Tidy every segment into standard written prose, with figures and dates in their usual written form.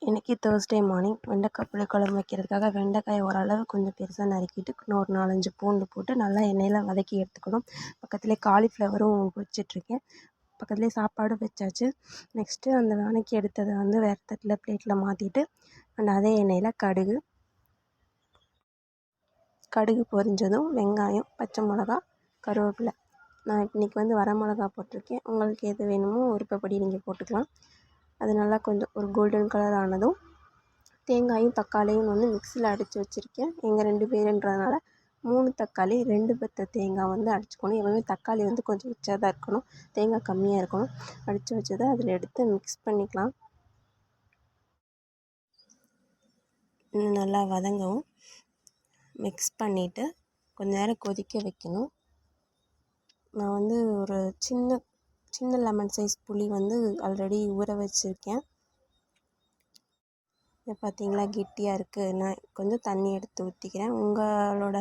இன்றைக்கி Thursday morning வெண்டைக்காய் புளிக்குழம்பு வைக்கிறதுக்காக வெண்டைக்காயை ஓரளவு கொஞ்சம் பெருசாக நறுக்கிட்டு ஒரு 4-5 பூண்டு போட்டு நல்லா எண்ணெயில் வதக்கி எடுத்துக்கணும். பக்கத்துலேயே காலிஃப்ளவரும் பொரிச்சிட்ருக்கேன். பக்கத்துலேயே சாப்பாடும் வச்சாச்சு. நெக்ஸ்ட்டு அந்த வதக்கி எடுத்ததை வந்து வேறு தட்டில் பிளேட்டில் மாற்றிட்டு அதே எண்ணெயில் கடுகு பொரிஞ்சதும் வெங்காயம், பச்சை மிளகா, கருவேப்பிலை. நான் இன்றைக்கி வந்து வரமிளகா போட்டிருக்கேன். உங்களுக்கு எது வேணுமோ விருப்பப்படி நீங்கள் போட்டுக்கலாம். அது நல்லா கொஞ்சம் ஒரு கோல்டன் கலர் ஆனதும் தேங்காயும் தக்காளியும் வந்து மிக்சியில் அடித்து வச்சுருக்கேன். எங்கள் 2 பேருன்றதுனால 3 தக்காளி 2 பத்த தேங்காய் வந்து அடிச்சுக்கணும். எப்பவுமே தக்காளி வந்து கொஞ்சம் எக்ஸ்ட்ரா தான் இருக்கணும், தேங்காய் கம்மியாக இருக்கணும். அடித்து வச்சதை அதில் எடுத்து மிக்ஸ் பண்ணிக்கலாம். இன்னும் நல்லா வதங்கவும் மிக்ஸ் பண்ணிவிட்டு கொஞ்ச நேரம் கொதிக்க வைக்கணும். நான் வந்து ஒரு சின்ன லெமன் சைஸ் புளி வந்து ஆல்ரெடி ஊற வச்சுருக்கேன். இதை பார்த்தீங்களா கெட்டியாக இருக்குது. நான் கொஞ்சம் தண்ணி எடுத்து ஊற்றிக்கிறேன். உங்களோட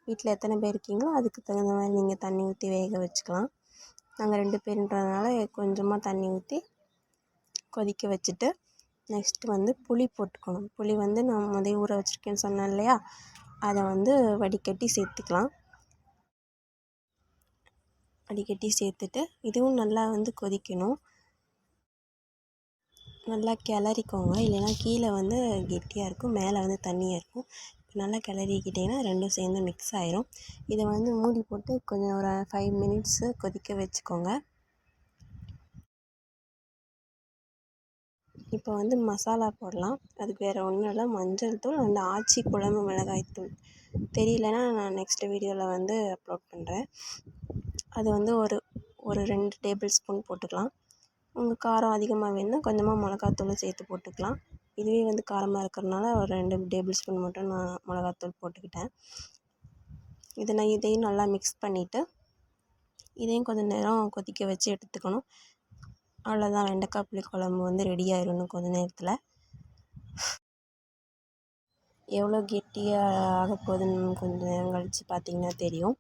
வீட்டில் எத்தனை பேர் இருக்கீங்களோ அதுக்கு தகுந்த மாதிரி நீங்கள் தண்ணி ஊற்றி வேக வச்சுக்கலாம். நாங்கள் 2 பேருன்றதுனால கொஞ்சமாக தண்ணி ஊற்றி கொதிக்க வச்சுட்டு நெக்ஸ்ட்டு வந்து புளி போட்டுக்கணும். புளி வந்து நான் முதல்ல ஊற வச்சுருக்கேன்னு சொன்னேன் இல்லையா, அதை வந்து வடிகட்டி சேர்த்துக்கலாம். வடிகட்டி சேர்த்துட்டு இதுவும் நல்லா வந்து கொதிக்கணும். நல்லா கிளறிக்கோங்க, இல்லைன்னா கீழே வந்து கெட்டியாக இருக்கும், மேலே வந்து தண்ணியாக இருக்கும். நல்லா கிளறிக்கிட்டிங்கன்னா ரெண்டும் சேர்ந்து மிக்ஸ் ஆயிரும். இதை வந்து மூடி போட்டு கொஞ்சம் ஒரு 5 மினிட்ஸு கொதிக்க வச்சுக்கோங்க. இப்போ வந்து மசாலா போடலாம். அதுக்கு வேறு ஒன்றும் இல்லை, மஞ்சள் தூள் அண்ட் ஆச்சி குழம்பு மிளகாய் தூள். தெரியலனா நான் நெக்ஸ்ட் வீடியோவில் வந்து அப்லோட் பண்ணுறேன். அது வந்து ஒரு 2 டேபிள் ஸ்பூன் போட்டுக்கலாம். உங்கள் காரம் அதிகமாக வேணும்னா கொஞ்சமாக மிளகாத்தூளும் சேர்த்து போட்டுக்கலாம். இதுவே வந்து காரமாக இருக்கிறதுனால ஒரு 2 டேபிள் ஸ்பூன் மட்டும் நான் மிளகாத்தூள் போட்டுக்கிட்டேன். இதையும் நல்லா மிக்ஸ் பண்ணிவிட்டு இதையும் கொஞ்சம் நேரம் கொதிக்க வச்சு எடுத்துக்கணும். அவ்வளோதான், வெண்டைக்காய் புளிக்குழம்பு வந்து ரெடி ஆயிரும் இன்னும் கொஞ்சம் நேரத்தில். எவ்வளோ கெட்டியாக ஆக போகுதுன்னு கொஞ்சம் நேரம் கழித்து பார்த்திங்கன்னா தெரியும்.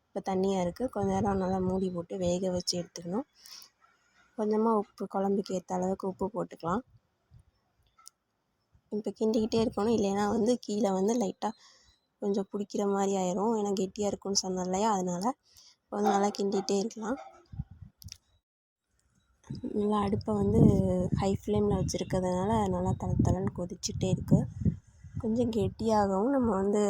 இப்போ தண்ணியாக இருக்குது. கொஞ்சம் நேரம் நல்லா மூடி போட்டு வேக வச்சு எடுத்துக்கணும். கொஞ்சமாக உப்பு, குழம்புக்கு ஏற்ற அளவுக்கு உப்பு போட்டுக்கலாம். இப்போ கிண்டிக்கிட்டே இருக்கணும், இல்லைன்னா வந்து கீழே வந்து லைட்டாக கொஞ்சம் பிடிக்கிற மாதிரி ஆயிரும். ஏன்னா கெட்டியாக இருக்குன்னு சொன்னேன் இல்லையா, அதனால் கொஞ்சம் நல்லா கிண்டிகிட்டே இருக்கலாம். நல்லா அடுப்பை வந்து ஹை ஃப்ளேமில் வச்சுருக்கிறதுனால நல்லா தளன்னு கொதிச்சுட்டே இருக்குது. கொஞ்சம் கெட்டியாகவும் நம்ம வந்து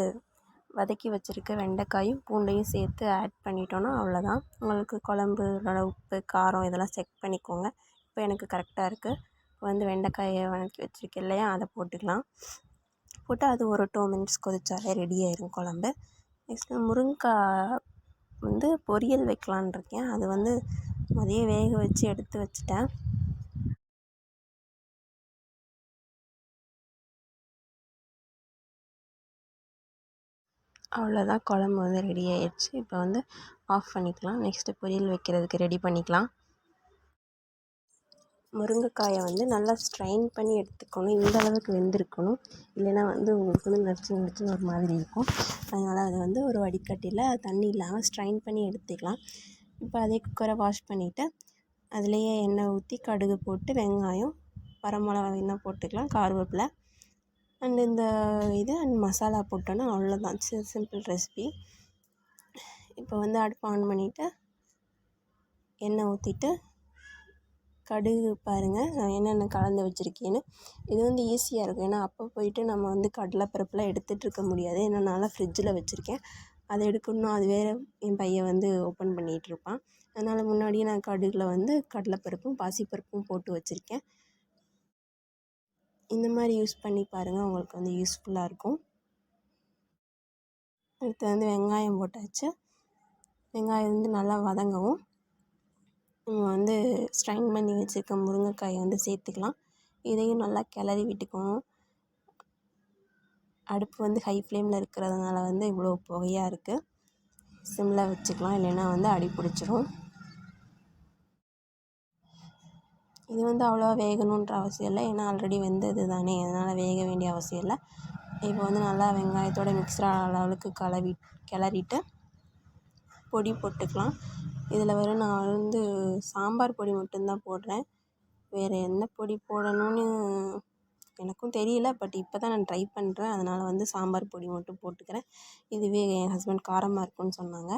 வதக்கி வச்சுருக்க வெண்டைக்காயும் பூண்டையும் சேர்த்து ஆட் பண்ணிட்டோன்னா அவ்வளோதான். உங்களுக்கு குழம்புல உப்பு, காரம் இதெல்லாம் செக் பண்ணிக்கோங்க. இப்போ எனக்கு கரெக்டாக இருக்குது. இப்போ வந்து வெண்டைக்காயை வதக்கி வச்சுருக்கேன் இல்லையா, அதை போட்டுக்கலாம். போட்டு அது ஒரு 2 மினிட்ஸ் கொதிச்சாலே ரெடி ஆயிரும் குழம்பு. நெக்ஸ்ட்டு முருங்கைக்காய் வந்து பொரியல் வைக்கலான் இருக்கேன். அது வந்து அதையே வேக வச்சு எடுத்து வச்சுட்டேன். அவ்வளோதான், குழம்பு வந்து ரெடி ஆயிடுச்சு. இப்போ வந்து ஆஃப் பண்ணிக்கலாம். நெக்ஸ்ட்டு பொரியல் வைக்கிறதுக்கு ரெடி பண்ணிக்கலாம். முருங்கைக்காயை வந்து நல்லா ஸ்ட்ரைன் பண்ணி எடுத்துக்கணும். இந்த அளவுக்கு வெந்திருக்கணும், இல்லைன்னா வந்து உங்களுக்கு வந்து நறுச்சு ஒரு மாதிரி இருக்கும். அதனால் அதை வந்து ஒரு வடிகட்டியில் தண்ணி இல்லாமல் ஸ்ட்ரைன் பண்ணி எடுத்துக்கலாம். இப்போ அதே குக்கரை வாஷ் பண்ணிவிட்டு அதுலேயே எண்ணெய் ஊற்றி கடுகு போட்டு வெங்காயம், வரமிளகா வேணால் போட்டுக்கலாம், கருவேப்பிலை அண்ட் மசாலா போட்டோன்னா அவ்வளோதான். Simple recipe. இப்போ வந்து அடுப்பு ஆன் பண்ணிவிட்டு எண்ணெய் ஊற்றிட்டு கடுகு பாருங்கள் நான் என்னென்ன கலந்து வச்சுருக்கேன்னு. இது வந்து ஈஸியாக இருக்கும், ஏன்னா அப்போ போயிட்டு நம்ம வந்து கடலைப்பருப்புலாம் எடுத்துகிட்டு இருக்க முடியாது. ஏன்னா நான் ஃப்ரிட்ஜில் வச்சுருக்கேன், அதை எடுக்கணும். அது வேறு என் பையன் வந்து ஓப்பன் பண்ணிகிட்ருப்பான். அதனால் முன்னாடியே நான் கடுகில் வந்து கடலைப்பருப்பும் பாசிப்பருப்பும் போட்டு வச்சுருக்கேன். இந்த மாதிரி யூஸ் பண்ணி பாருங்கள், உங்களுக்கு வந்து யூஸ்ஃபுல்லாக இருக்கும். அடுத்து வந்து வெங்காயம் போட்டாச்சு. வெங்காயம் வந்து நல்லா வதங்கவும் நம்ம வந்து ஸ்ட்ரைன் பண்ணி வச்சுருக்க முருங்கைக்காயை வந்து சேர்த்துக்கலாம். இதையும் நல்லா கிளறி விட்டுக்கணும். அடுப்பு வந்து ஹை ஃப்ளேமில் இருக்கிறதுனால வந்து இவ்வளோ புகையாக இருக்குது. சிம்மில் வச்சுக்கலாம், இல்லைன்னா வந்து அடி பிடிச்சிரும். இது வந்து அவ்வளோவா வேகணுன்ற அவசியம் இல்லை, ஏன்னா ஆல்ரெடி வெந்தது தானே, அதனால் வேக வேண்டிய அவசியம் இல்லை. இப்போ வந்து நல்லா வெங்காயத்தோடு மிக்ஸ் ஆகிற அளவுக்கு கிளறிட்டு பொடி போட்டுக்கலாம். இதில் வெறும் நான் வந்து சாம்பார் பொடி மட்டும்தான் போடுறேன். வேறு என்ன பொடி போடணும்னு எனக்கு எனக்கும் தெரியல. பட் இப்போ தான் நான் ட்ரை பண்ணுறேன். அதனால் வந்து சாம்பார் பொடி மட்டும் போட்டுக்கிறேன். இதுவே என் ஹஸ்பண்ட் காரமாக இருக்குன்னு சொன்னாங்க.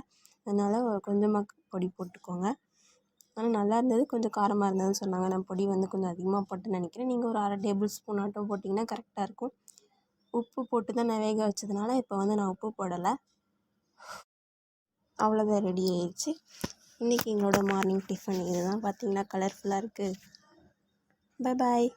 அதனால் கொஞ்சமாக பொடி போட்டுக்கோங்க. ஆனால் நல்லா இருந்தது, கொஞ்சம் காரமாக இருந்ததுன்னு சொன்னாங்க. நான் பொடி வந்து கொஞ்சம் அதிகமாக போட்டேன்னு நினைக்கிறேன். நீங்கள் ஒரு 1/2 டேபிள் ஸ்பூன் ஆட்டம் போட்டிங்கன்னா கரெக்டாக இருக்கும். உப்பு போட்டு தான் நான் வேக வச்சதுனால இப்போ வந்து நான் உப்பு போடலை. அவ்வளோதான், ரெடி ஆயிடுச்சு. இன்றைக்கி எங்களோட மார்னிங் டிஃபன் இது தான். பார்த்திங்கன்னா கலர்ஃபுல்லாக இருக்குது. Bye bye.